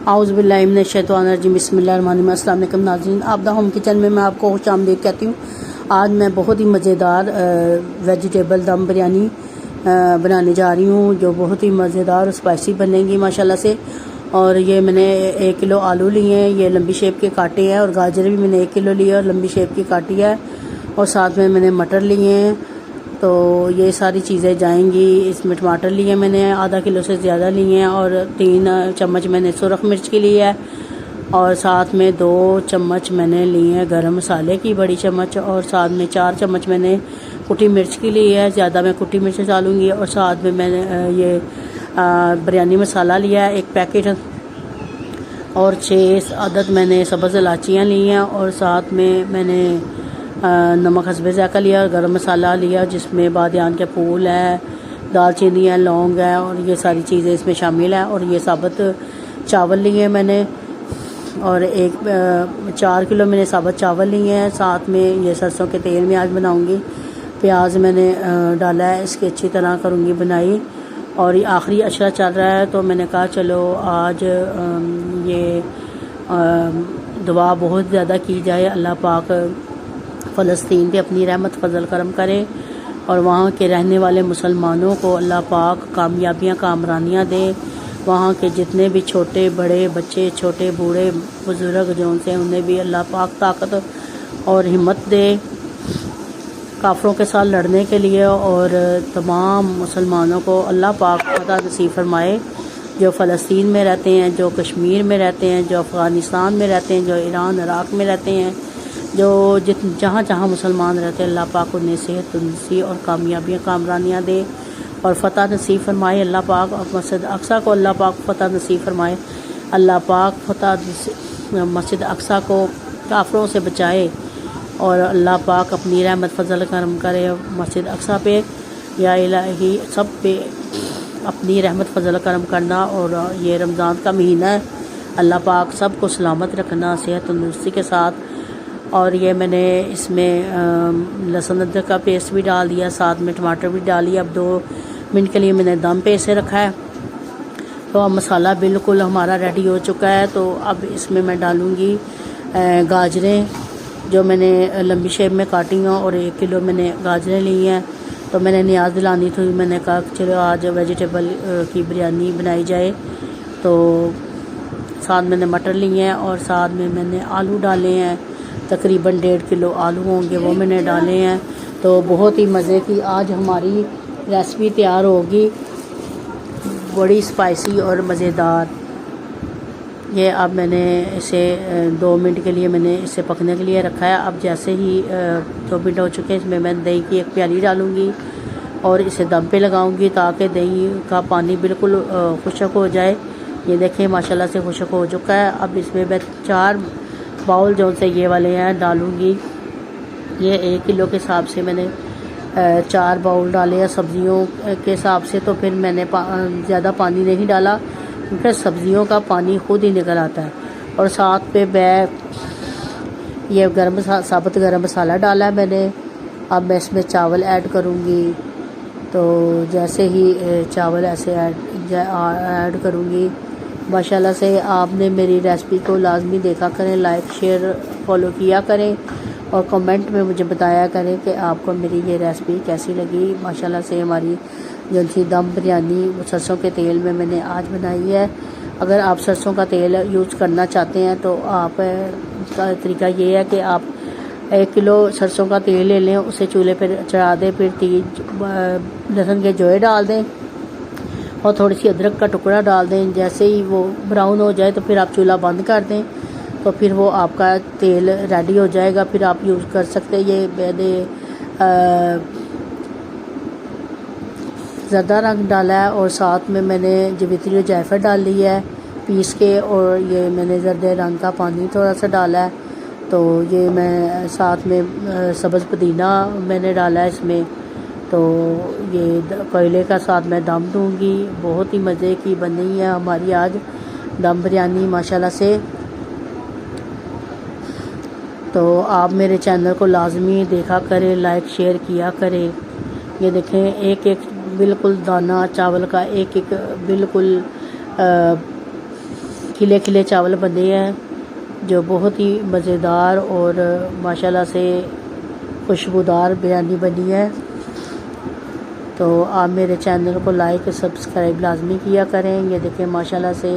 आउज़ुबिल्लाहिमिनश्शैतानिर्रजीम बिस्मिल्लाहिर्रहमानिर्रहीम। अस्सलाम वालेकुम नाज़रीन, आपदा होम किचन में मैं आपको खुश आमदीद कहती हूँ। आज मैं बहुत ही मज़ेदार वेजिटेबल दम बिरयानी बनाने जा रही हूँ, जो बहुत ही मज़ेदार और स्पाइसी बनेगी माशाल्लाह से। और ये मैंने 1 किलो आलू लिए हैं, ये लंबी शेप के काटे हैं, और गाजर भी मैंने 1 किलो लिया और लंबी शेप की काटी है, और साथ में मैंने मटर लिए हैं। तो ये सारी चीज़ें जाएंगी। इसमें टमाटर लिए मैंने आधा किलो से ज़्यादा लिए हैं, और 3 चम्मच मैंने सुरख मिर्च की ली है, और साथ में 2 चम्मच मैंने लिए हैं गरम मसाले की बड़ी चम्मच, और साथ में 4 चम्मच मैंने कुटी मिर्च की ली है, ज़्यादा मैं कुटी मिर्च डालूँगी। और साथ में मैंने ये बिरयानी मसाला लिया है 1 पैकेट, और 6 अदद मैंने सब्ज़ इलायचियाँ ली हैं, और साथ में मैंने नमक हस्बे ज़ायक़ा लिया, गरम मसाला लिया जिसमें बादियान के फूल है, दालचीनी है, लौंग है, और ये सारी चीज़ें इसमें शामिल है। और ये साबुत चावल लिए मैंने, और 4 किलो मैंने साबुत चावल लिए हैं। साथ में ये सरसों के तेल में आज बनाऊंगी। प्याज मैंने डाला है, इसकी अच्छी तरह करूँगी बनाई। और ये आखिरी अशरा चल रहा है, तो मैंने कहा चलो आज ये दुआ बहुत ज़्यादा की जाए, अल्लाह पाक फ़लस्तीन पे अपनी रहमत फजल करम करे, और वहाँ के रहने वाले मुसलमानों को अल्लाह पाक कामयाबियाँ कामरानियाँ दे। वहाँ के जितने भी छोटे बड़े बच्चे, छोटे बूढ़े बुज़ुर्ग जो उनसे, उन्हें भी अल्लाह पाक ताकत और हिम्मत दे काफ़रों के साथ लड़ने के लिए। और तमाम मुसलमानों को अल्लाह पाक फतह नसीब फरमाए, जो फ़लस्तीन में रहते हैं, जो कश्मीर में रहते हैं, जो अफ़गानिस्तान में रहते हैं, जो ईरान इराक़ में रहते हैं, जो जहाँ जहाँ मुसलमान रहते हैं, अल्लाह पाक उन्हें सेहत तंदुरुस्ती और कामयाबियाँ कामरानियाँ दे और फ़तह नसीब फरमाए। अल्लाह पाक मस्जिद अक़सा को अल्लाह पाक फ़तह नसीब फरमाए। अल्लाह पाक फ़तह मस्जिद अक़सा को काफ़रों से बचाए, और अल्लाह पाक अपनी रहमत फजल करम करे मस्जिद अक़सा पे। या इलाही सब पे अपनी रहमत फजल करम करना। और ये रमज़ान का महीना है, अल्लाह पाक सब को सलामत रखना सेहत तंदुरुस्ती के साथ। और ये मैंने इसमें लहसुन अदरक का पेस्ट भी डाल दिया, साथ में टमाटर भी डाली। अब 2 मिनट के लिए मैंने दम पे इसे रखा है। तो अब मसाला बिल्कुल हमारा रेडी हो चुका है। तो अब इसमें मैं डालूँगी गाजरें, जो मैंने लंबी शेप में काटी हैं, और 1 किलो मैंने गाजरें ली हैं। तो मैंने नियाज दिलानी थी, मैंने कहा चलो आज वेजिटेबल की बिरयानी बनाई जाए। तो साथ मैंने मटर लिए हैं, और साथ में मैंने आलू डाले हैं, तकरीबन 1.5 किलो आलू होंगे वो मैंने डाले हैं। तो बहुत ही मज़े की आज हमारी रेसिपी तैयार होगी, बड़ी स्पाइसी और मज़ेदार। ये अब मैंने इसे 2 मिनट के लिए मैंने इसे पकने के लिए रखा है। अब जैसे ही 2 मिनट हो चुके हैं, इसमें मैं दही की 1 प्याली डालूँगी, और इसे दम पे लगाऊँगी ताकि दही का पानी बिल्कुल खुश्क हो जाए। ये देखें माशाल्लाह से खुश्क हो चुका है। अब इसमें मैं 4 बाउल जो से ये वाले हैं डालूँगी। ये 1 किलो के हिसाब से मैंने 4 बाउल डाले हैं सब्ज़ियों के हिसाब से। तो फिर मैंने ज़्यादा पानी नहीं डाला, क्योंकि सब्ज़ियों का पानी खुद ही निकल आता है। और साथ पे मैं ये साबुत गरम मसाला डाला है मैंने। अब मैं इसमें चावल ऐड करूँगी। तो जैसे ही चावल ऐसे ऐड करूँगी, माशाल्लाह से आपने मेरी रेसिपी को लाजमी देखा करें, लाइक शेयर फॉलो किया करें, और कमेंट में मुझे बताया करें कि आपको मेरी ये रेसिपी कैसी लगी। माशाल्लाह से हमारी जो सी दम बिरयानी सरसों के तेल में मैंने आज बनाई है। अगर आप सरसों का तेल यूज़ करना चाहते हैं, तो आप का तरीका ये है कि आप 1 किलो सरसों का तेल ले लें, उसे चूल्हे पर चढ़ा दें, फिर 3 लहसुन के जोए डाल दें, और थोड़ी सी अदरक का टुकड़ा डाल दें। जैसे ही वो ब्राउन हो जाए, तो फिर आप चूल्हा बंद कर दें, तो फिर वो आपका तेल रेडी हो जाएगा। फिर आप यूज़ कर सकते हैं। ये मैंने ज़रदा रंग डाला है, और साथ में मैंने जवित्री और जायफल डाल ली है पीस के, और ये मैंने जरदे रंग का पानी थोड़ा सा डाला है। तो ये मैं साथ में सब्ज़ पुदीना मैंने डाला है इसमें। तो ये कोयले का साथ मैं दम दूँगी। बहुत ही मज़े की बनी है हमारी आज दम बिरयानी माशाल्लाह से। तो आप मेरे चैनल को लाजमी देखा करें, लाइक शेयर किया करें। ये देखें एक एक बिल्कुल दाना चावल का एक एक बिल्कुल खिले खिले चावल बने हैं जो बहुत ही मज़ेदार और माशाल्लाह से खुशबूदार बिरयानी बनी है। तो आप मेरे चैनल को लाइक सब्सक्राइब लाजमी किया करें। ये देखें माशाल्लाह से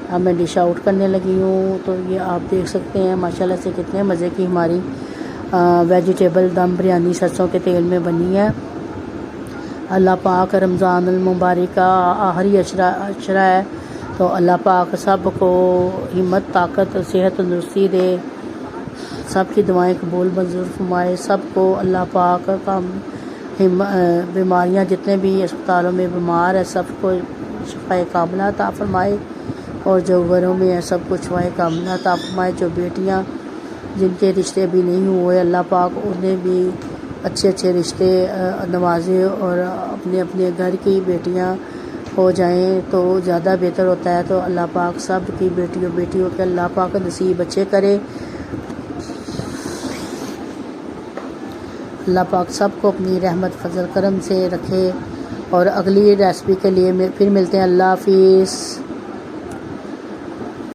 अब मैं डिश आउट करने लगी हूँ। तो ये आप देख सकते हैं माशाल्लाह से कितने मज़े की हमारी वेजिटेबल दम बिरयानी सरसों के तेल में बनी है। अल्लाह पाक रमज़ान मुबारक का आखिरी अशरा है, तो अल्लाह पाक सब को हिम्मत ताकत सेहत तंदुरुस्ती दे, सब की दुआएं कबूल मंजूर फरमाए। सबको अल्लाह पाक का बीमारियां जितने भी अस्पतालों में बीमार है सबको शिफाए कामला अता फरमाए, और जो घरों में है सबको शिफाए कामला अता फरमाए। जो बेटियां जिनके रिश्ते भी नहीं हुए अल्लाह पाक उन्हें भी अच्छे अच्छे रिश्ते नवाजे और अपने अपने घर की बेटियां हो जाएं तो ज़्यादा बेहतर होता है। तो अल्लाह पाक सब की बेटियों के अल्लाह पाक नसीब अच्छे करे। अल्लाह पाक सबको अपनी रहमत फजल करम से रखे। और अगली रेसिपी के लिए फिर मिलते हैं। अल्लाह हाफिज़।